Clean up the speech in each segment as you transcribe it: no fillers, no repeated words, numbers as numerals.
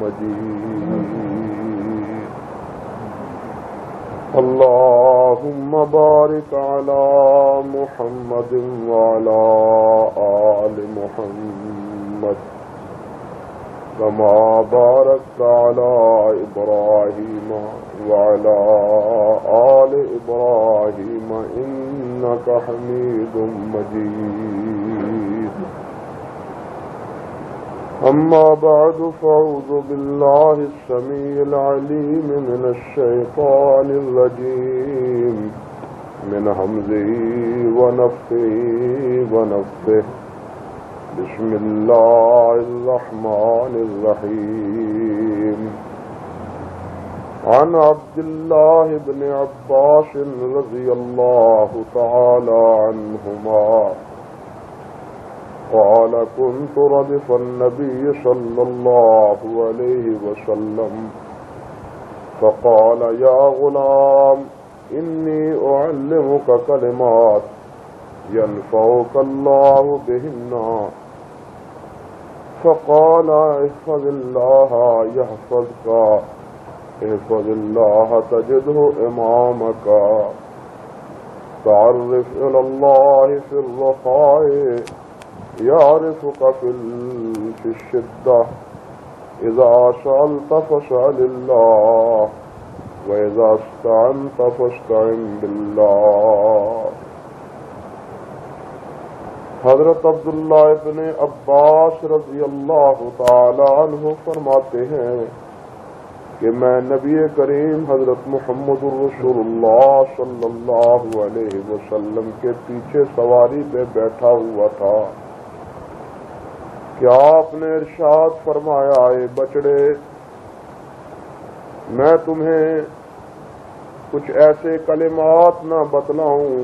مجيد اللهم بارك على محمد وعلى آل محمد كما باركت على إبراهيم وعلى آل إبراهيم إنك حميد مجيد أما بعد فأعوذ بالله السميع العليم من الشيطان الرجيم من همزه ونفخه ونفثه بسم الله الرحمن الرحيم عن عبد الله بن عباس رضي الله تعالى عنهما قال كنت ردف النبي صلى الله عليه وسلم فقال يا غلام إني أعلمك كلمات ينفعك الله بهن فقال احفظ الله يحفظك احفظ الله تجده أمامك تعرف إلى الله في الرخاء يعرفك في الشدة إذا سألت فاسأل الله وإذا استعنت فاستعن بالله. حضرت عبداللہ ابن عباس رضی اللہ تعالی عنہ فرماتے ہیں کہ میں نبی کریم حضرت محمد الرسول اللہ صلی اللہ علیہ وسلم کے پیچھے سواری پہ بیٹھا ہوا تھا کہ آپ نے ارشاد فرمایا اے بچڑے میں تمہیں کچھ ایسے کلمات نہ بتلاؤں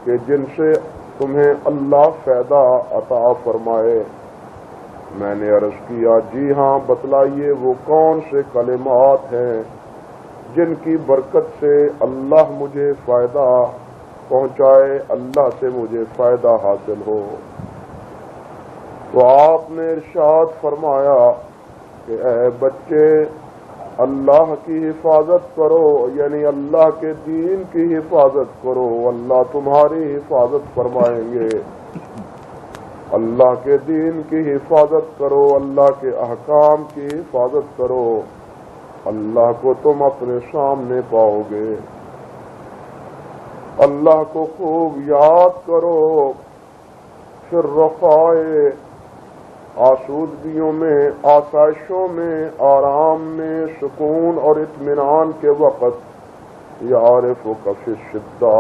کہ جن سے تمہیں اللہ فائدہ عطا فرمائے. میں نے عرض کیا جی ہاں بتلائیے وہ کون سے کلمات ہیں جن کی برکت سے اللہ مجھے فائدہ پہنچائے, اللہ سے مجھے فائدہ حاصل ہو. تو آپ نے ارشاد فرمایا کہ اے بچے اللہ کی حفاظت کرو, یعنی اللہ کے دین کی حفاظت کرو, اللہ تمہاری حفاظت فرمائیں گے. اللہ کے دین کی حفاظت کرو, اللہ کے احکام کی حفاظت کرو, اللہ کو تم اپنے سامنے پاؤ گے. اللہ کو خوب یاد کرو, پھر رخائے آسودگیوں میں, آسائشوں میں, آرام میں, سکون اور اطمینان کے وقت یعرفک فی الشدہ,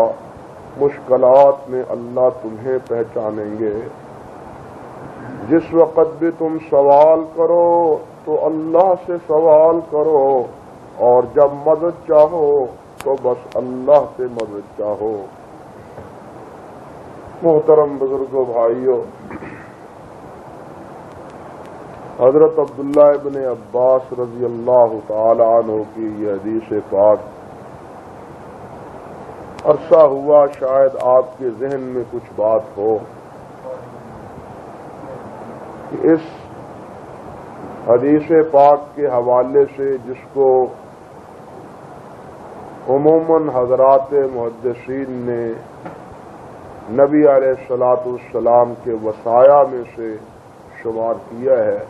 مشکلات میں اللہ تمہیں پہچانیں گے. جس وقت بھی تم سوال کرو تو اللہ سے سوال کرو, اور جب مدد چاہو تو بس اللہ سے مدد چاہو. محترم بزرگوں بھائیوں, حضرت عبداللہ ابن عباس رضی اللہ تعالی عنہ کی یہ حدیث پاک عرصہ ہوا شاید آپ کے ذہن میں کچھ بات ہو کہ اس حدیث پاک کے حوالے سے جس کو عموماً حضرات محدثین نے نبی علیہ الصلوۃ والسلام کے وصایا میں سے شمار کیا ہے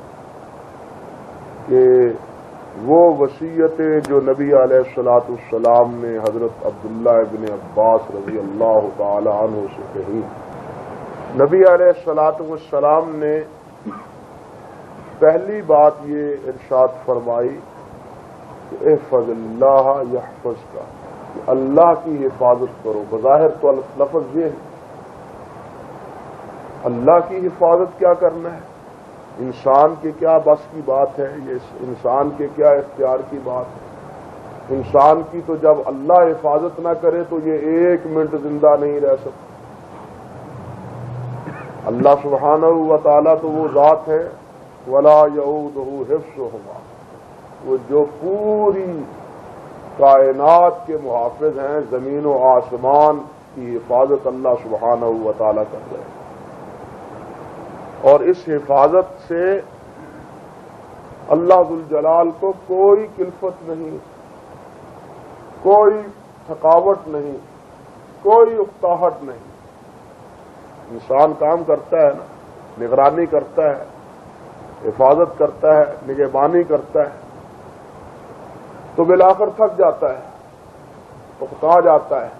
کہ وہ وصیتیں جو نبی علیہ الصلوۃ والسلام نے حضرت عبداللہ ابن عباس رضی اللہ تعالی عنہ سے کہی. نبی علیہ الصلوۃ والسلام نے پہلی بات یہ ارشاد فرمائی کہ احفظ اللہ یحفظک, کہ اللہ کی حفاظت کرو. بظاہر تو لفظ یہ ہے, اللہ کی حفاظت کیا کرنا ہے, انسان کے کیا بس کی بات ہے, یہ انسان کے کیا اختیار کی بات ہے. انسان کی تو جب اللہ حفاظت نہ کرے تو یہ ایک منٹ زندہ نہیں رہ سکتا. اللہ سبحانہ و تعالیٰ تو وہ ذات ہے ولا یعودہ حفظہما, وہ جو پوری کائنات کے محافظ ہیں, زمین و آسمان کی حفاظت اللہ سبحانہ و تعالیٰ کر رہے ہیں. اور اس حفاظت سے اللہ ذوالجلال کو کوئی کلفت نہیں، کوئی تھکاوٹ نہیں، کوئی اکتاہٹ نہیں۔ انسان کام کرتا ہے نا، نگرانی کرتا ہے، حفاظت کرتا ہے، نگہبانی کرتا ہے، تو بالآخر تھک جاتا ہے، اکتا جاتا ہے،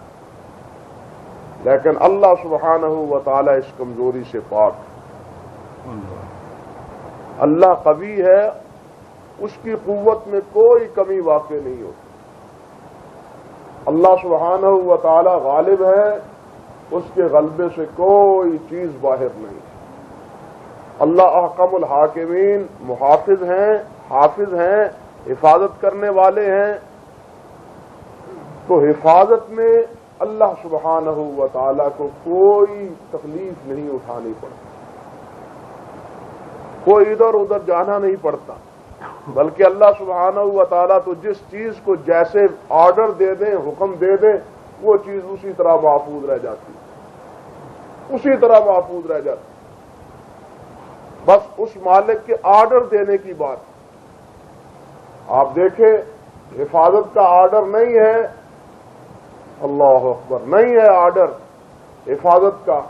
لیکن اللہ سبحانہ و تعالی اس کمزوری سے پاک ہے۔ اللہ قوی ہے، اس کی قوت میں کوئی کمی واقع نہیں ہوتی۔ اللہ سبحانہ و تعالی غالب ہے، اس کے غلبے سے کوئی چیز باہر نہیں۔ اللہ احکم الحاکمین، محافظ ہیں، حافظ ہیں، حفاظت کرنے والے ہیں، تو حفاظت میں اللہ سبحانہ و تعالی کو کوئی تکلیف نہیں اٹھانی پڑتی، کوئی ادھر ادھر جانا نہیں پڑتا، بلکہ اللہ سبحانہ و تعالی تو جس چیز کو جیسے آرڈر دے دیں، حکم دے دیں، وہ چیز اسی طرح محفوظ رہ جاتی، اسی طرح محفوظ رہ جاتی۔ بس اس مالک کے آرڈر دینے کی بات۔ آپ دیکھیں، حفاظت کا آرڈر نہیں ہے، اللہ اکبر، نہیں ہے آرڈر حفاظت کا،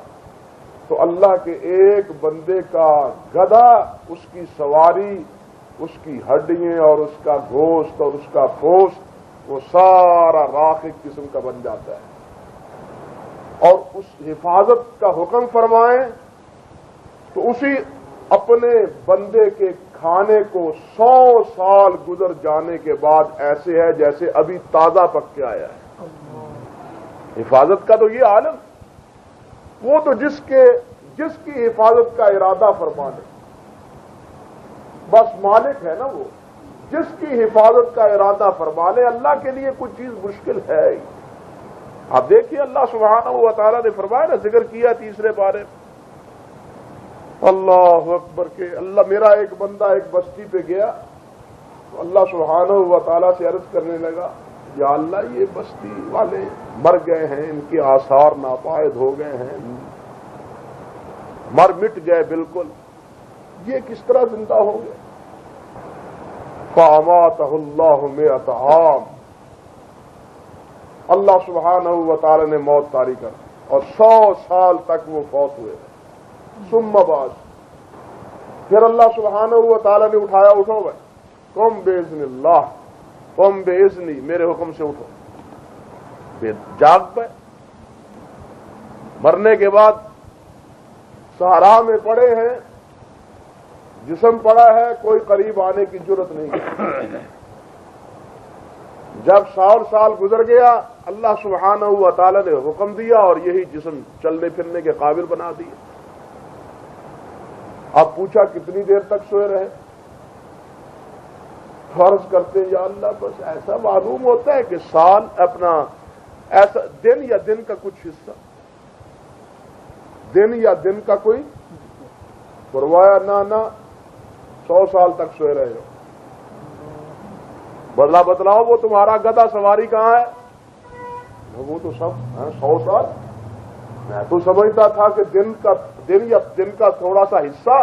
تو اللہ کے ایک بندے کا گدھا، اس کی سواری، اس کی ہڈیاں اور اس کا گوشت اور اس کا پوست، وہ سارا راکھ ایک قسم کا بن جاتا ہے۔ اور اس حفاظت کا حکم فرمائیں تو اسی اپنے بندے کے کھانے کو 100 سال گزر جانے کے بعد ایسے ہے جیسے ابھی تازہ پک کے آیا ہے۔ حفاظت کا تو یہ عالم، وہ تو جس کی حفاظت کا ارادہ فرما دے، بس مالک ہے نا وہ، جس کی حفاظت کا ارادہ فرما لے، اللہ کے لیے کچھ چیز مشکل ہے ہی۔ آپ دیکھیے اللہ سبحانہ و تعالیٰ نے فرمایا نا، ذکر کیا تیسرے پارے، اللہ اکبر کے اللہ، میرا ایک بندہ ایک بستی پہ گیا تو اللہ سبحانہ و تعالیٰ سے عرض کرنے لگا، یا اللہ یہ بستی والے مر گئے ہیں، ان کے آثار ناپائد ہو گئے ہیں، مٹ گئے بالکل، یہ کس طرح زندہ ہوں گے؟ فَأَمَاتَهُ اللَّهُ مِئَةَ عَامٍ، اللہ سبحانہ و تعالی نے موت طاری کر اور 100 سال تک وہ فوت ہوئے۔ ثم بعد، پھر اللہ سبحانہ و تعالی نے اٹھایا، اٹھو بھائی، قم بِإِذْنِ اللَّهِ، قم بِإِذْنِي، میرے حکم سے اٹھو، پھر جاگ پہ، مرنے کے بعد صحرا میں پڑے ہیں، جسم پڑا ہے، کوئی قریب آنے کی جرت نہیں۔ جب 100 سال گزر گیا، اللہ سبحانہ و تعالی نے حکم دیا اور یہی جسم چلنے پھرنے کے قابل بنا دیا۔ اب پوچھا کتنی دیر تک سوئے رہے؟ فرض کرتے ہیں یا اللہ بس ایسا معلوم ہوتا ہے کہ سال اپنا ایسا دن یا دن کا کچھ حصہ، دن یا دن کا کوئی، فرمایا نہ 100 سال تک سوئے رہے ہو۔ بتلاؤ وہ تمہارا گدھا سواری کہاں ہے؟ وہ تو سب 100 سال، میں تو سمجھتا تھا کہ دن کا تھوڑا سا حصہ،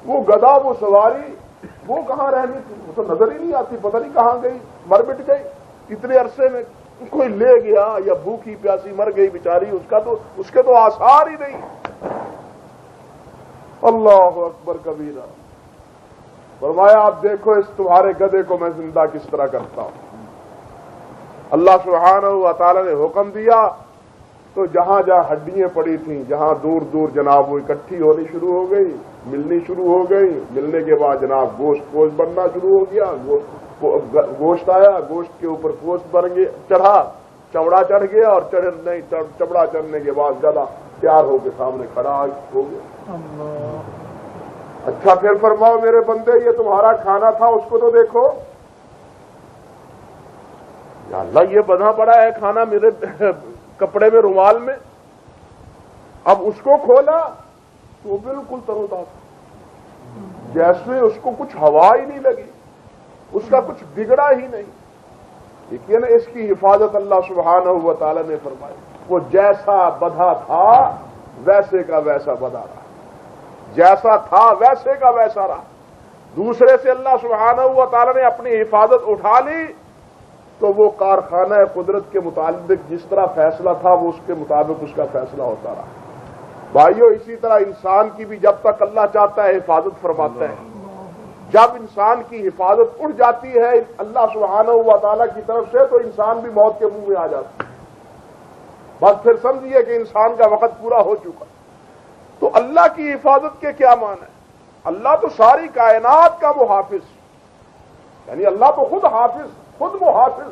وہ گدھا وہ سواری وہ کہاں رہنی تھی، وہ تو نظر ہی نہیں آتی، پتہ نہیں کہاں گئی، مر مٹ گئی اتنے عرصے میں، کوئی لے گیا یا بھوکی پیاسی مر گئی بیچاری، اس کے تو آثار ہی نہیں۔ اللہ اکبر کبیرہ، فرمایا آپ دیکھو اس تمہارے گدھے کو میں زندہ کس طرح کرتا ہوں۔ اللہ سبحانہ و تعالی نے حکم دیا تو جہاں جہاں ہڈیاں پڑی تھیں، جہاں دور دور جناب وہ اکٹھی ہونی شروع ہو گئی، ملنی شروع ہو گئی، ملنے کے بعد جناب گوشت بننا شروع ہو گیا، گوشت آیا، گوشت کے اوپر گوشت بن گیا، چڑھا، چمڑا چڑھ گیا، اور چمڑا چڑھنے کے بعد گدھا تیار ہو کے سامنے کھڑا ہو گیا۔ اچھا پھر فرماؤ میرے بندے، یہ تمہارا کھانا تھا، اس کو تو دیکھو۔ یا اللہ یہ بنا پڑا ہے کھانا میرے کپڑے میں، رومال میں، اب اس کو کھولا تو بالکل ترو تازہ، جیسے اس کو کچھ ہوا ہی نہیں لگی، اس کا کچھ بگڑا ہی نہیں۔ دیکھیے نا اس کی حفاظت اللہ سبحانہ و تعالی نے فرمائی، وہ جیسا بدھا تھا ویسے کا ویسا بدھا رہا، جیسا تھا ویسے کا ویسا رہا، دوسرے سے اللہ سبحانہ و تعالی نے اپنی حفاظت اٹھا لی تو وہ کارخانہ قدرت کے متعلق جس طرح فیصلہ تھا وہ اس کے مطابق اس کا فیصلہ ہوتا رہا۔ بھائیو، اسی طرح انسان کی بھی جب تک اللہ چاہتا ہے حفاظت فرماتا ہے، جب انسان کی حفاظت اٹھ جاتی ہے اللہ سبحانہ و تعالیٰ کی طرف سے تو انسان بھی موت کے منہ میں آ جاتا ہے۔ بس پھر سمجھیے کہ انسان کا وقت پورا ہو چکا۔ تو اللہ کی حفاظت کے کیا معنی ہے؟ اللہ تو ساری کائنات کا محافظ، یعنی اللہ تو خود حافظ، خود محافظ،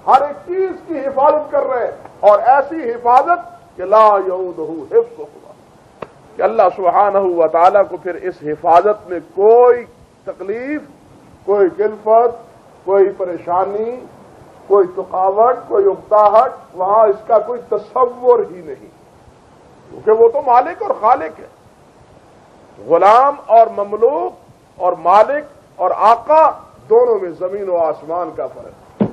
ہر ایک چیز کی حفاظت کر رہے ہیں، اور ایسی حفاظت کہ لا یعودہ حفظہما، کہ اللہ سبحانہ و تعالیٰ کو پھر اس حفاظت میں کوئی تکلیف، کوئی کلفت، کوئی پریشانی، کوئی تھکاوٹ، کوئی اکتاہٹ، وہاں اس کا کوئی تصور ہی نہیں، کیونکہ وہ تو مالک اور خالق ہے۔ غلام اور مملوک اور مالک اور آقا دونوں میں زمین و آسمان کا فرق ہے۔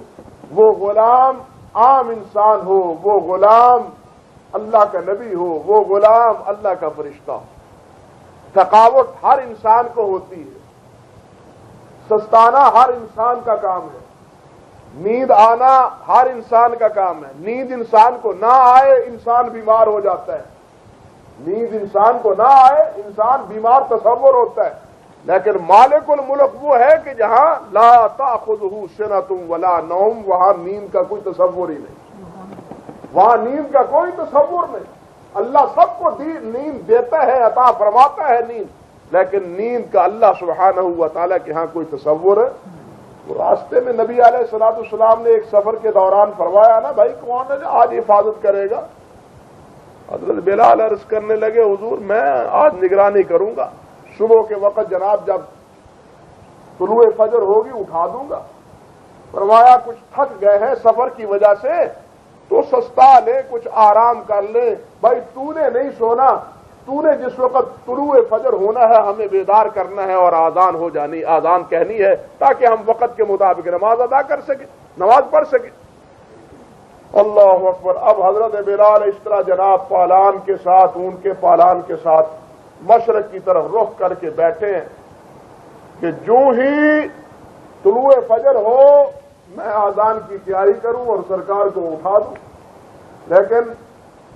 وہ غلام عام انسان ہو، وہ غلام اللہ کا نبی ہو، وہ غلام اللہ کا فرشتہ ہو، تھکاوٹ ہر انسان کو ہوتی ہے، سستانا ہر انسان کا کام ہے، نیند آنا ہر انسان کا کام ہے۔ نیند انسان کو نہ آئے انسان بیمار ہو جاتا ہے، نیند انسان کو نہ آئے انسان بیمار تصور ہوتا ہے، لیکن مالک الملک وہ ہے کہ جہاں لا تأخذہ سنۃ ولا نوم، وہاں نیند کا کوئی تصور ہی نہیں، وہاں نیند کا کوئی تصور نہیں۔ اللہ سب کو نیند دیتا ہے، عطا فرماتا ہے نیند، لیکن نیند کا اللہ سبحانہ و تعالیٰ کے ہاں کوئی تصور ہے؟ راستے میں نبی علیہ الصلوۃ والسلام نے ایک سفر کے دوران فرمایا نا، بھائی کون ہے جو آج حفاظت کرے گا؟ حضرت بلال عرض کرنے لگے، حضور میں آج نگرانی کروں گا، صبح کے وقت جناب جب طلوع فجر ہوگی اٹھا دوں گا۔ فرمایا کچھ تھک گئے ہیں سفر کی وجہ سے تو سستا لے، کچھ آرام کر لے، بھائی تو نے نہیں سونا، تو نے جس وقت طلوع فجر ہونا ہے ہمیں بیدار کرنا ہے اور آذان ہو جانی، آذان کہنی ہے تاکہ ہم وقت کے مطابق نماز ادا کر سکیں، نماز پڑھ سکیں۔ اللہ اکبر۔ اب حضرت بلال اس طرح جناب پالان کے ساتھ، اون کے پالان کے ساتھ مشرق کی طرف رخ کر کے بیٹھے ہیں کہ جو ہی طلوع فجر ہو میں آذان کی تیاری کروں اور سرکار کو اٹھا دوں، لیکن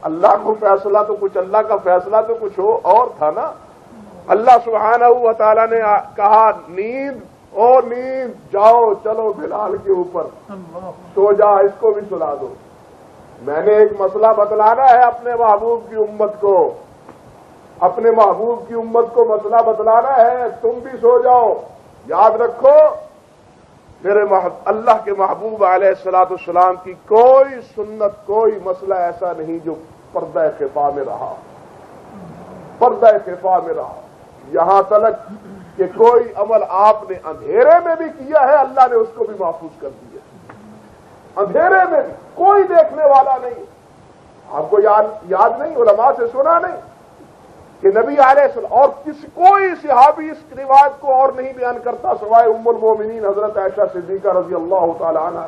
اللہ کو فیصلہ تو کچھ، اللہ کا فیصلہ تو کچھ ہو اور تھا نا۔ اللہ سبحانہ و تعالیٰ نے کہا نیند، او نیند جاؤ چلو بلال کے اوپر سو جا، اس کو بھی سلا دو۔ میں نے ایک مسئلہ بتلانا ہے اپنے محبوب کی امت کو، اپنے محبوب کی امت کو مسئلہ بتلانا ہے، تم بھی سو جاؤ۔ یاد رکھو میرے اللہ کے محبوب علیہ الصلوۃ والسلام کی کوئی سنت، کوئی مسئلہ ایسا نہیں جو پردہ خفا میں رہا، پردہ خفا میں رہا، یہاں تک کہ کوئی عمل آپ نے اندھیرے میں بھی کیا ہے اللہ نے اس کو بھی محفوظ کر دیا، اندھیرے میں بھی کوئی دیکھنے والا نہیں۔ آپ کو یاد نہیں، علماء سے سنا نہیں کہ نبی علیہ السلام اور کوئی صحابی اس روایت کو اور نہیں بیان کرتا سوائے ام المومنین حضرت عائشہ صدیقہ رضی اللہ تعالی عنہا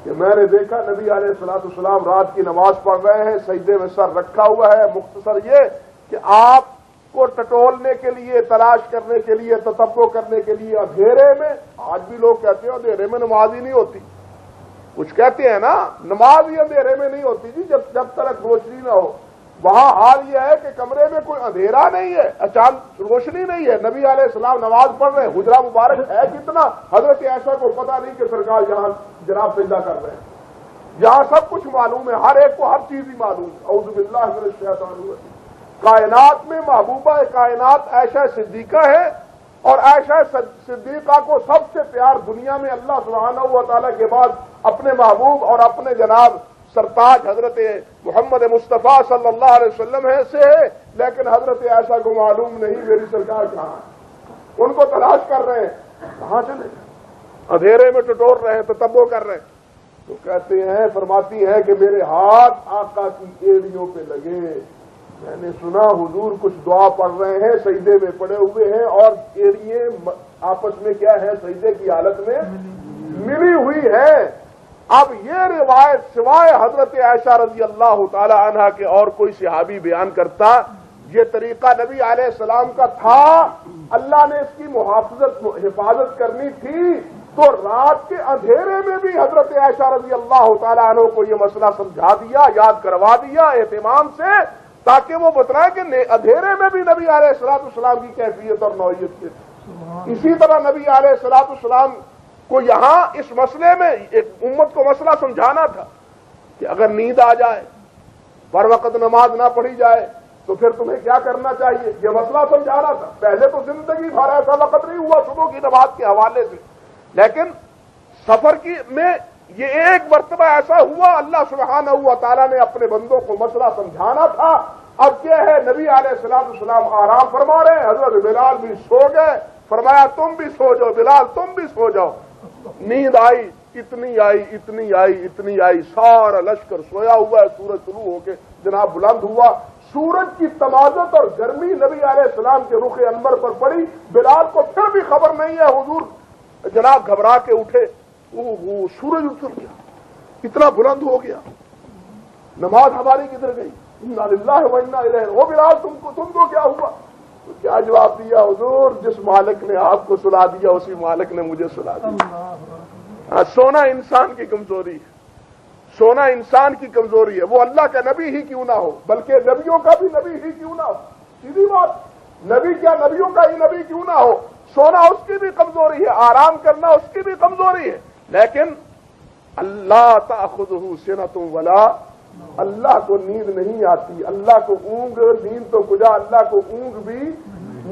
کہ میں نے دیکھا نبی علیہ الصلوۃ والسلام رات کی نماز پڑھ رہے ہیں، سجدے میں سر رکھا ہوا ہے، مختصر یہ کہ آپ کو ٹٹولنے کے لیے، تلاش کرنے کے لیے، تتبع کرنے کے لیے اندھیرے میں، آج بھی لوگ کہتے ہیں اندھیرے میں نماز ہی نہیں ہوتی، کچھ کہتے ہیں نا نماز ہی اندھیرے میں نہیں ہوتی جی جب تک روشنی نہ ہو۔ وہاں حال یہ ہے کہ کمرے میں کوئی اندھیرا نہیں ہے، اچانک روشنی نہیں ہے، نبی علیہ السلام نماز پڑھ رہے ہیں، حجرہ مبارک ہے کتنا، حضرت عائشہ کو پتہ نہیں کہ سرکار یہاں جناب سجدہ کر رہے ہیں، یہاں سب کچھ معلوم ہے، ہر ایک کو ہر چیز ہی معلوم ہے۔ اعوذ باللہ من الشیطان الرجیم۔ کائنات میں محبوبہ کائنات عائشہ صدیقہ ہے، اور عائشہ صدیقہ کو سب سے پیار دنیا میں اللہ سبحانہ و تعالیٰ کے بعد اپنے محبوب اور اپنے جناب سرتاج حضرت محمد مصطفیٰ صلی اللہ علیہ وسلم سے ہے، لیکن حضرت عائشہ کو معلوم نہیں میری سرکار کہاں ہے، ان کو تلاش کر رہے ہیں، کہاں چلے، اندھیرے میں ٹٹور رہے ہیں، تتبع کر رہے ہیں، تو کہتے ہیں، فرماتی ہے کہ میرے ہاتھ آقا کی ایڑیوں پہ لگے، میں نے سنا حضور کچھ دعا پڑھ رہے ہیں، سجدے میں پڑے ہوئے ہیں اور ایڑیاں آپس میں کیا ہے، سجدے کی حالت میں ملی ہوئی ہے۔ اب یہ روایت سوائے حضرت عائشہ رضی اللہ تعالی عنہا کے اور کوئی صحابی بیان کرتا، یہ طریقہ نبی علیہ السلام کا تھا اللہ نے اس کی حفاظت کرنی تھی تو رات کے اندھیرے میں بھی حضرت عائشہ رضی اللہ تعالیٰ عنہ کو یہ مسئلہ سمجھا دیا، یاد کروا دیا اہتمام سے، تاکہ وہ بتلائے کہ اندھیرے میں بھی نبی علیہ الصلوۃ والسلام کی کیفیت اور نوعیت کی۔ اسی طرح نبی علیہ الصلوۃ والسلام کو یہاں اس مسئلے میں ایک امت کو مسئلہ سمجھانا تھا کہ اگر نیند آ جائے، بر وقت نماز نہ پڑھی جائے تو پھر تمہیں کیا کرنا چاہیے، یہ مسئلہ سمجھانا تھا۔ پہلے تو زندگی بھر ایسا وقت نہیں ہوا صبح کی نماز کے حوالے سے، لیکن سفر میں یہ ایک مرتبہ ایسا ہوا، اللہ سبحانہ و تعالیٰ نے اپنے بندوں کو مسئلہ سمجھانا تھا۔ اب کیا ہے، نبی علیہ الصلوۃ والسلام آرام فرما رہے ہیں، حضرت بلال بھی سو گئے، فرمایا تم بھی سو جاؤ بلال، تم بھی سو جاؤ۔ نیند آئی، اتنی آئی، سارا لشکر سویا ہوا ہے، سورج طلوع ہو کے جناب بلند ہوا، سورج کی تمازت اور گرمی نبی علیہ السلام کے رخ انور پر پڑی، بلال کو پھر بھی خبر نہیں ہے، حضور جناب گھبرا کے اٹھے، وہ سورج اتر گیا، اتنا بلند ہو گیا، نماز ہماری کدھر گئی، انا للہ و انا الیہ، وہ بلال تم کو کیا ہوا؟ تو کیا جواب دیا، حضور جس مالک نے آپ کو سلا دیا اسی مالک نے مجھے سلا دیا۔ سونا انسان کی کمزوری ہے، سونا انسان کی کمزوری ہے، وہ اللہ کا نبی ہی کیوں نہ ہو، بلکہ نبیوں کا بھی نبی ہی کیوں نہ ہو، سیدھی بات، نبی کیا نبیوں کا ہی نبی کیوں نہ ہو، سونا اس کی بھی کمزوری ہے، آرام کرنا اس کی بھی کمزوری ہے، لیکن اللہ تأخذہ سنۃ ولا، اللہ کو نیند نہیں آتی، اللہ کو اونگ، نیند تو کجا، اللہ کو اونگ بھی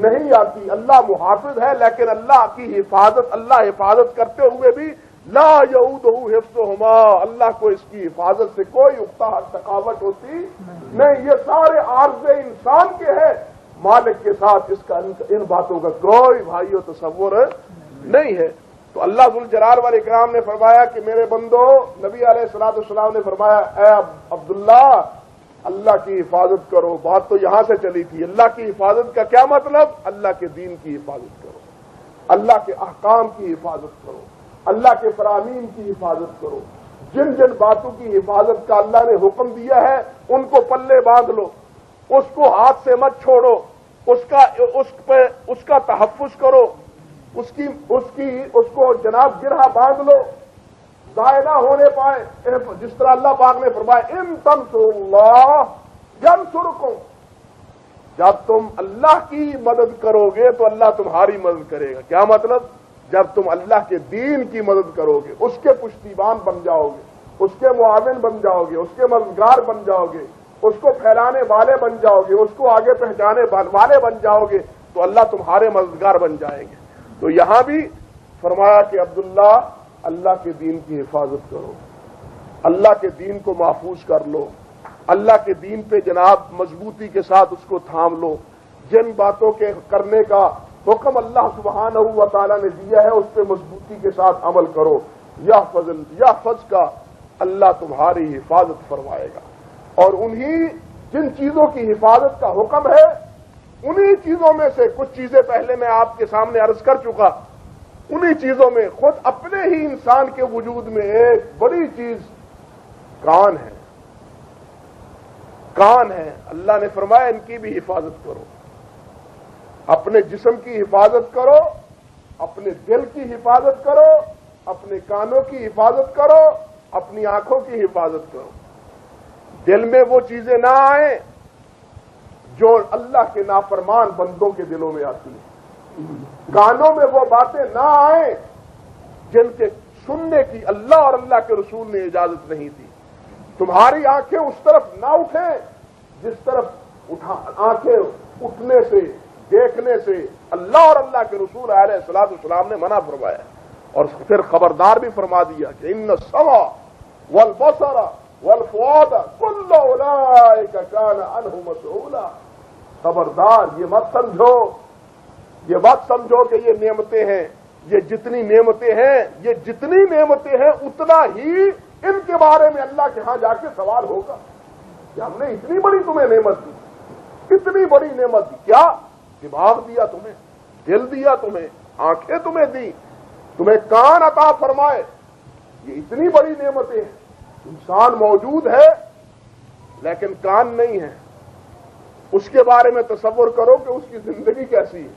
نہیں آتی، اللہ محافظ ہے، لیکن اللہ کی حفاظت، اللہ حفاظت کرتے ہوئے بھی لا یعودہ حفظہما، اللہ کو اس کی حفاظت سے کوئی تھکاوٹ ہوتی نہیں، یہ سارے عارضے انسان کے ہیں، مالک کے ساتھ اس کا ان باتوں کا کوئی بھائیو تصور نہیں ہے۔ تو اللہ ذوالجلال والاکرام نے فرمایا کہ میرے بندو، نبی علیہ الصلوۃ والسلام نے فرمایا اے عبداللہ اللہ کی حفاظت کرو، بات تو یہاں سے چلی تھی، اللہ کی حفاظت کا کیا مطلب، اللہ کے دین کی حفاظت کرو، اللہ کے احکام کی حفاظت کرو، اللہ کے فرامین کی حفاظت کرو، جن جن باتوں کی حفاظت کا اللہ نے حکم دیا ہے ان کو پلے باندھ لو، اس کو ہاتھ سے مت چھوڑو، اس کا تحفظ کرو، اس کو جناب گرہ باندھ لو، ضائع نہ ہونے پائے، جس طرح اللہ پاک نے فرمایا ان تنصروا اللہ ینصرکم، جب تم اللہ کی مدد کرو گے تو اللہ تمہاری مدد کرے گا۔ کیا مطلب، جب تم اللہ کے دین کی مدد کرو گے، اس کے پشتیبان بن جاؤ گے، اس کے معاون بن جاؤ گے، اس کے مددگار بن جاؤ گے، اس کو پھیلانے والے بن جاؤ گے، اس کو آگے پہنچانے والے بن جاؤ گے تو اللہ تمہارے مددگار بن جائیں گے۔ تو یہاں بھی فرمایا کہ عبداللہ اللہ کے دین کی حفاظت کرو، اللہ کے دین کو محفوظ کر لو، اللہ کے دین پہ جناب مضبوطی کے ساتھ اس کو تھام لو، جن باتوں کے کرنے کا حکم اللہ سبحانہ و تعالیٰ نے دیا ہے اس پہ مضبوطی کے ساتھ عمل کرو، یا فضل کا اللہ تمہاری حفاظت فرمائے گا۔ اور جن چیزوں کی حفاظت کا حکم ہے انہی چیزوں میں سے کچھ چیزیں پہلے میں آپ کے سامنے عرض کر چکا، انہی چیزوں میں خود اپنے ہی انسان کے وجود میں ایک بڑی چیز کان ہے، کان ہے، اللہ نے فرمایا ان کی بھی حفاظت کرو، اپنے جسم کی حفاظت کرو، اپنے دل کی حفاظت کرو، اپنے کانوں کی حفاظت کرو، اپنی آنکھوں کی حفاظت کرو، دل میں وہ چیزیں نہ آئیں جو اللہ کے نافرمان بندوں کے دلوں میں آتی ہیں، کانوں میں وہ باتیں نہ آئیں جن کے سننے کی اللہ اور اللہ کے رسول نے اجازت نہیں دی، تمہاری آنکھیں اس طرف نہ اٹھیں جس طرف آنکھیں اٹھنے سے، دیکھنے سے اللہ اور اللہ کے رسول علیہ الصلوۃ والسلام نے منع فرمایا، اور پھر خبردار بھی فرما دیا کہ ان السمع والبصر والفؤاد کل اولئک کان عنہ مسئولا، خبردار یہ مت سمجھو کہ یہ نعمتیں ہیں، یہ جتنی نعمتیں ہیں اتنا ہی ان کے بارے میں اللہ کے ہاں جا کے سوال ہوگا کہ ہم نے اتنی بڑی تمہیں نعمت دی، اتنی بڑی نعمت دی، کیا دماغ دیا تمہیں، دل دیا تمہیں، آنکھیں تمہیں دی، تمہیں کان عطا فرمائے، یہ اتنی بڑی نعمتیں ہیں، انسان موجود ہے لیکن کان نہیں ہے، اس کے بارے میں تصور کرو کہ اس کی زندگی کیسی ہے،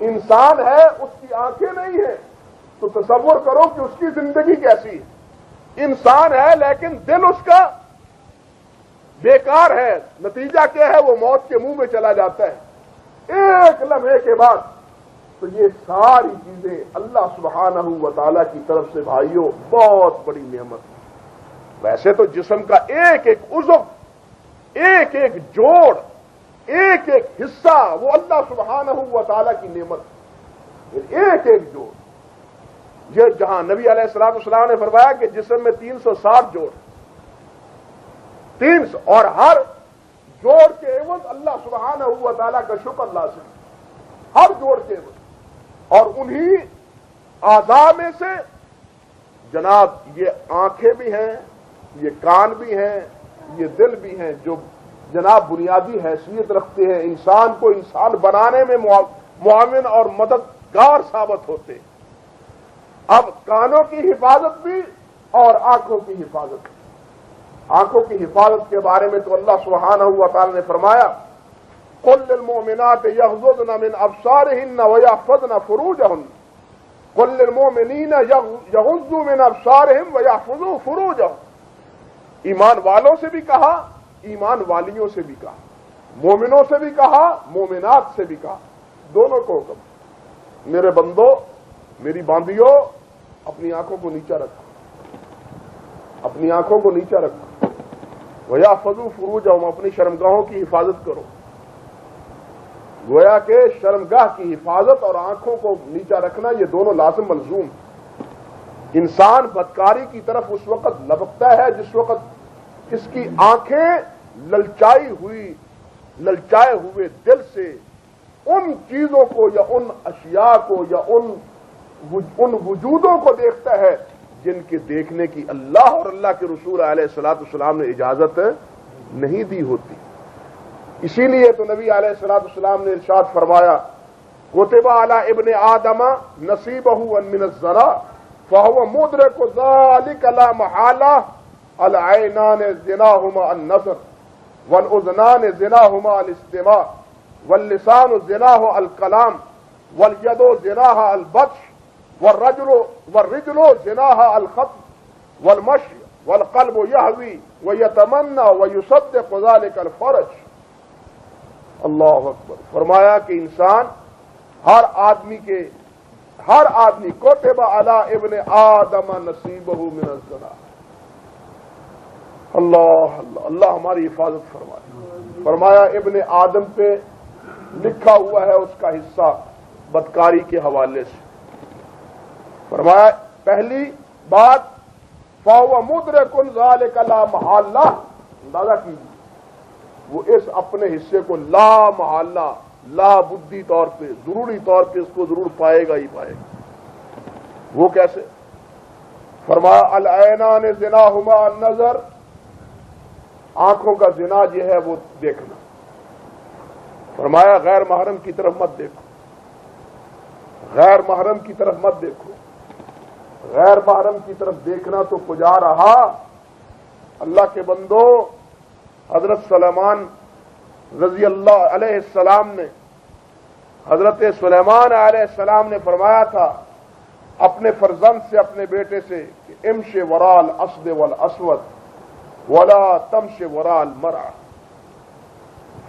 انسان ہے، اس کی آنکھیں نہیں ہیں، تو تصور کرو کہ اس کی زندگی کیسی ہے۔ انسان ہے لیکن دل اس کا بیکار ہے، نتیجہ کیا ہے؟ وہ موت کے منہ میں چلا جاتا ہے ایک لمحے کے بعد۔ تو یہ ساری چیزیں اللہ سبحانہ و تعالیٰ کی طرف سے بھائیوں بہت بڑی نعمت ہے۔ ویسے تو جسم کا ایک ایک عضو، ایک ایک جوڑ، ایک ایک حصہ وہ اللہ سبحانہ و تعالیٰ کی نعمت ہے، ایک ایک جوڑ۔ یہ جہاں نبی علیہ السلام والسلام نے فرمایا کہ جسم میں 360 جوڑ، 300، اور ہر جوڑ کے عوض اللہ سبحانہ و تعالیٰ کا شکر لازم، ہر جوڑ کے عوض۔ اور انہی اعضاء میں سے جناب یہ آنکھیں بھی ہیں، یہ کان بھی ہیں، یہ دل بھی ہیں، جو جناب بنیادی حیثیت رکھتے ہیں، انسان کو انسان بنانے میں معاون اور مددگار ثابت ہوتے ہیں۔ اب کانوں کی حفاظت بھی اور آنکھوں کی حفاظت بھی۔ آنکھوں کی حفاظت کے بارے میں تو اللہ سبحانہ و تعالی نے فرمایا قل للمؤمنات یغضضن من ابصارهن ويحفظن فروجهن قل للمؤمنین یغضوا من ابصارهم ويحفظوا فروجهم۔ ایمان والوں سے بھی کہا، ایمان والیوں سے بھی کہا، مومنوں سے بھی کہا، مومنات سے بھی کہا، دونوں کو حکم، میرے بندو، میری باندیوں، اپنی آنکھوں کو نیچا رکھو، اپنی آنکھوں کو نیچا رکھو، وَيَحْفَظُوا فُرُوجَهُمْ، اپنی شرمگاہوں کی حفاظت کرو۔ گویا کہ شرمگاہ کی حفاظت اور آنکھوں کو نیچا رکھنا یہ دونوں لازم ملزوم۔ انسان بدکاری کی طرف اس وقت لبکتا ہے جس وقت اس کی آنکھیں للچائے ہوئے دل سے ان چیزوں کو یا ان اشیاء کو یا ان وجودوں کو دیکھتا ہے جن کے دیکھنے کی اللہ اور اللہ کے رسول علیہ الصلوۃ والسلام نے اجازت نہیں دی ہوتی۔ اسی لیے تو نبی علیہ الصلوۃ والسلام نے ارشاد فرمایا کتب علی ابن آدم نصیبہ من الزنا فهو مدرک ذلک لا محالہ العینان زناہما النظر والاذنان زناہما الاستماع واللسان زناہ الکلام والید زناہ البطش والرجل زناہ الخطب والمشي والقلب يهوي ويتمنى ويصدق ذلك الفرج۔ اللہ اکبر۔ فرمایا کہ انسان ہر آدمی کتب علی ابن آدم نصیبہ من الزنا۔ اللہ اللہ اللہ ہماری حفاظت فرمائے۔ فرمایا ابن آدم پہ لکھا ہوا ہے اس کا حصہ بدکاری کے حوالے سے۔ فرمایا پہلی بات فَهُوَ مُدْرِكٌ ذَلِكَ لَا مَحَالَّةَ، اندازہ کیجیے وہ اس اپنے حصے کو لا محالہ، لا بدی طور پہ، ضروری طور پہ اس کو ضرور پائے گا ہی پائے گا۔ وہ کیسے؟ فرمایا العینان زناہما النظر، آنکھوں کا زنا یہ ہے وہ دیکھنا۔ فرمایا غیر محرم کی طرف مت دیکھو، غیر محرم کی طرف مت دیکھو۔ غیر محرم کی طرف دیکھنا تو کجا رہا؟ اللہ کے بندو، حضرت سلیمان رضی اللہ علیہ السلام نے، حضرت سلیمان علیہ السلام نے فرمایا تھا اپنے فرزند سے، اپنے بیٹے سے کہ امش وراء الاسد والاسود ولا تمش وراء المرأة۔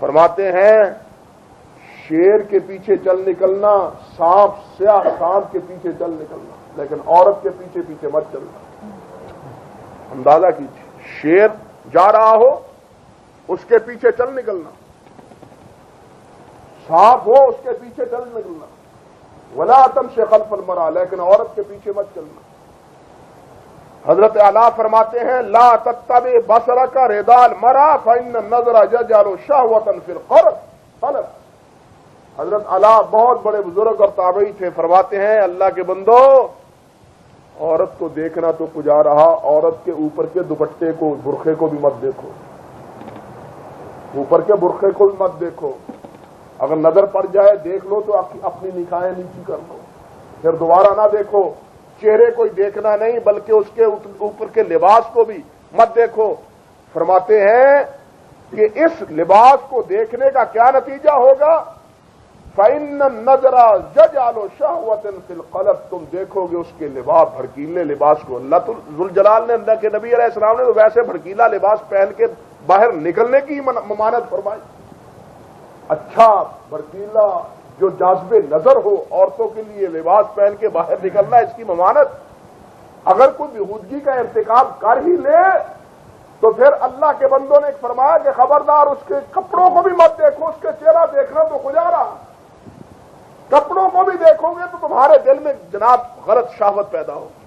فرماتے ہیں شیر کے پیچھے چل نکلنا، سانپ، سیاہ سانپ کے پیچھے چل نکلنا، لیکن عورت کے پیچھے پیچھے مت چلنا۔ اندازہ کیجیے، شیر جا رہا ہو اس کے پیچھے چل نکلنا، سانپ ہو اس کے پیچھے چل نکلنا، ولا تمشی خلف المرأة، لیکن عورت کے پیچھے مت چلنا۔ حضرت اعلیٰ فرماتے ہیں لا تتبع بصرک رضا المرأة فإن النظر یجعل شہوة فی القلب۔ حضرت اعلیٰ بہت بڑے بزرگ اور تابعی تھے، فرماتے ہیں اللہ کے بندو، عورت کو دیکھنا تو کجا رہا، عورت کے اوپر کے دوپٹے کو، برقعے کو بھی مت دیکھو، اوپر کے برقعے کو بھی مت دیکھو۔ اگر نظر پڑ جائے دیکھ لو تو اپنی نگاہیں نیچی کر لو، پھر دوبارہ نہ دیکھو۔ چہرے کو دیکھنا نہیں بلکہ اس کے اوپر کے لباس کو بھی مت دیکھو۔ فرماتے ہیں کہ اس لباس کو دیکھنے کا کیا نتیجہ ہوگا؟ فَإِنَّ النَّظْرَ يَجْعَلُ شَهْوَةً فِي الْقَلْبِ، تم دیکھو گے اس کے لباس، بھڑکیلے لباس کو اللہ ذوالجلال نے، اللہ کے نبی علیہ السلام نے ویسے بھڑکیلا لباس پہن کے باہر نکلنے کی ممانعت فرمائی. اچھا بھڑکیلا جو جاذب نظر ہو عورتوں کے لیے لباس پہن کے باہر نکلنا، اس کی ممانعت. اگر کوئی بےہودگی کا ارتکاب کر ہی لے تو پھر اللہ کے بندوں نے ایک فرمایا کہ خبردار اس کے کپڑوں کو بھی مت دیکھو، اس کے چہرہ دیکھنا تو گزارا، کپڑوں کو بھی دیکھو گے تو تمہارے دل میں جناب غلط شہوت پیدا ہوگی،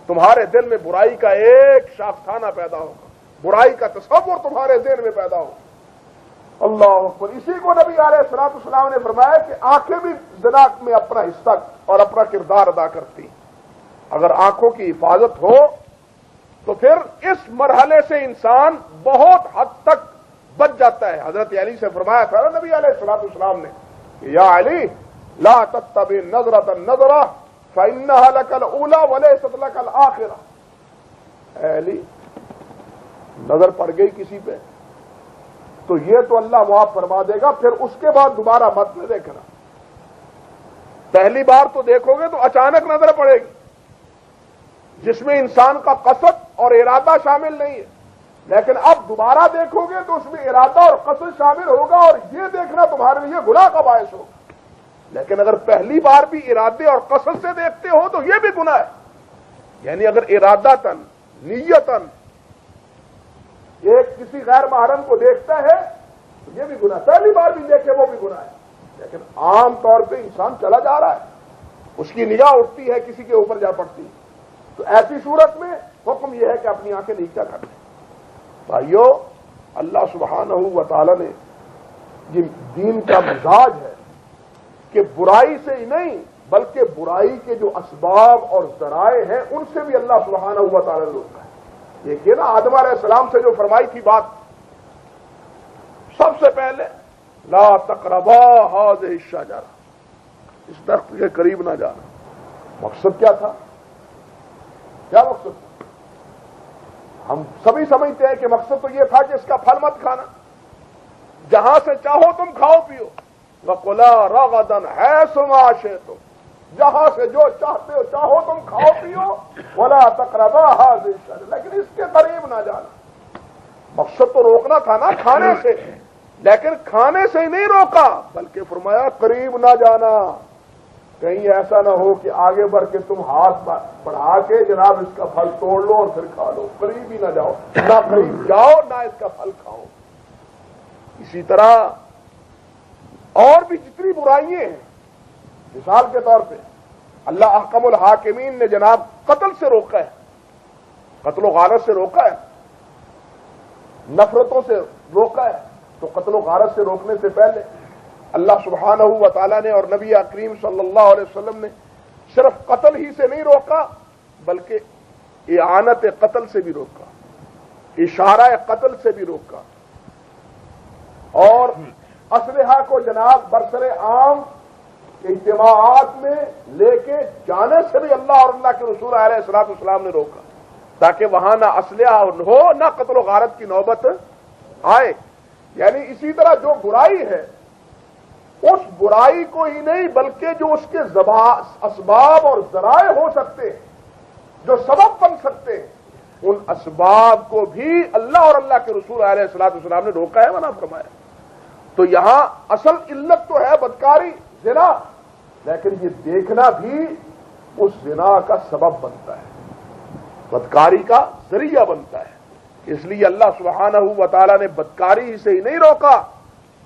تمہارے دل میں برائی کا ایک شاخانہ پیدا ہوگا، برائی کا تصور تمہارے ذہن میں پیدا ہوگا. اللہ اکبر. اسی کو نبی علیہ الصلوۃ والسلام نے فرمایا کہ آنکھیں بھی زنا میں اپنا حصہ اور اپنا کردار ادا کرتی ہیں. اگر آنکھوں کی حفاظت ہو تو پھر اس مرحلے سے انسان بہت حد تک بچ جاتا ہے. حضرت علی سے فرمایا تھا نبی علیہ الصلوۃ والسلام نے کہ یا علی لا تتبع نظرۃ النظرہ فإنها لك الأولى وليست لك الآخرة. اے علی نظر پڑ گئی کسی پہ تو یہ تو اللہ معاف فرما دے گا، پھر اس کے بعد دوبارہ مت نہ دیکھنا. پہلی بار تو دیکھو گے تو اچانک نظر پڑے گی جس میں انسان کا قصد اور ارادہ شامل نہیں ہے، لیکن اب دوبارہ دیکھو گے تو اس میں ارادہ اور قصد شامل ہوگا اور یہ دیکھنا تمہارے لیے گناہ کا باعث ہوگا. لیکن اگر پہلی بار بھی ارادے اور قصد سے دیکھتے ہو تو یہ بھی گناہ ہے. یعنی اگر ارادتاً نیتاً ایک کسی غیر محرم کو دیکھتا ہے تو یہ بھی گناہ، پہلی بار بھی دیکھے وہ بھی گناہ ہے. لیکن عام طور پہ انسان چلا جا رہا ہے، اس کی نگاہ اٹھتی ہے کسی کے اوپر جا پڑتی ہے، تو ایسی صورت میں حکم یہ ہے کہ اپنی آنکھیں نیچا کر دیں. بھائیو اللہ سبحانہ و تعالی نے یہ دین کا مزاج ہے کہ برائی سے ہی نہیں بلکہ برائی کے جو اسباب اور ذرائع ہیں ان سے بھی اللہ سبحانہ و تعالی نے روکا ہے. دیکھیے نا آدم علیہ السلام سے جو فرمائی تھی بات، سب سے پہلے لا تقربا هذه الشجرہ، اس درخت کے قریب نہ جانا. مقصد کیا تھا؟ کیا مقصد؟ ہم سبھی سمجھتے ہیں کہ مقصد تو یہ تھا کہ اس کا پھل مت کھانا، جہاں سے چاہو تم کھاؤ پیو. وَقُلَا رَغَدًا حَيْثُ مَا شِئْتُمْ، جہاں سے جو چاہتے ہو چاہو تم کھاؤ پیو. وَلَا تَقْرَبَا هَذِهِ الشَّجَرَةَ، لیکن اس کے قریب نہ جانا. مقصد تو روکنا تھا نا کھانے سے، لیکن کھانے سے ہی نہیں روکا بلکہ فرمایا قریب نہ جانا. کہیں ایسا نہ ہو کہ آگے بڑھ کے تم ہاتھ بڑھا کے جناب اس کا پھل توڑ لو اور پھر کھا لو. قریب ہی نہ جاؤ، نہ قریب جاؤ نہ اس کا پھل کھاؤ. اسی طرح اور بھی جتنی برائیاں ہیں، مثال کے طور پہ اللہ احکم الحاکمین نے جناب قتل سے روکا ہے، قتل و غارت سے روکا ہے، نفرتوں سے روکا ہے. تو قتل و غارت سے روکنے سے پہلے اللہ سبحانہ و تعالیٰ نے اور نبی کریم صلی اللہ علیہ وسلم نے صرف قتل ہی سے نہیں روکا بلکہ اعانت قتل سے بھی روکا، اشارہ قتل سے بھی روکا، اور اسلحہ کو جناب برسر عام اجتماعات میں لے کے جانے سے بھی اللہ اور اللہ کے رسول علیہ الصلوۃ والسلام نے روکا، تاکہ وہاں نہ اسلحہ ہو نہ قتل و غارت کی نوبت آئے. یعنی اسی طرح جو برائی ہے اس برائی کو ہی نہیں بلکہ جو اس کے اسباب اور ذرائع ہو سکتے ہیں، جو سبب بن سکتے ہیں، ان اسباب کو بھی اللہ اور اللہ کے رسول علیہ الصلوۃ والسلام نے روکا ہے، منع فرمایا. تو یہاں اصل علت تو ہے بدکاری زنا، لیکن یہ دیکھنا بھی اس زنا کا سبب بنتا ہے، بدکاری کا ذریعہ بنتا ہے. اس لیے اللہ سبحانہ و تعالیٰ نے بدکاری سے ہی نہیں روکا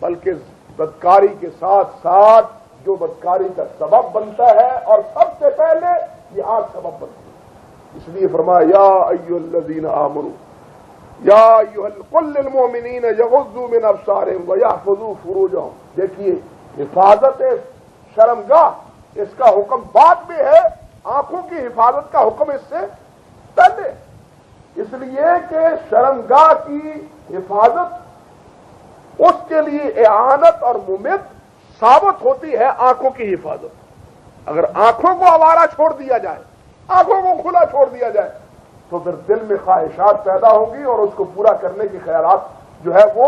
بلکہ بدکاری کے ساتھ ساتھ جو بدکاری کا سبب بنتا ہے اور سب سے پہلے یہ آنکھ سبب بنتی ہے. اس لیے فرمایا یا ایھا الذین آمنوا یا ایھا قل للمؤمنین یغضوا من ابصارہم ویحفظوا فروجہم. دیکھیے حفاظت شرمگاہ اس کا حکم بعد میں ہے، آنکھوں کی حفاظت کا حکم اس سے پہلے، اس لیے کہ شرمگاہ کی حفاظت اس کے لیے اعانت اور ممد ثابت ہوتی ہے آنکھوں کی حفاظت. اگر آنکھوں کو آوارہ چھوڑ دیا جائے، آنکھوں کو کھلا چھوڑ دیا جائے تو پھر دل میں خواہشات پیدا ہوں گی اور اس کو پورا کرنے کے خیالات جو ہے وہ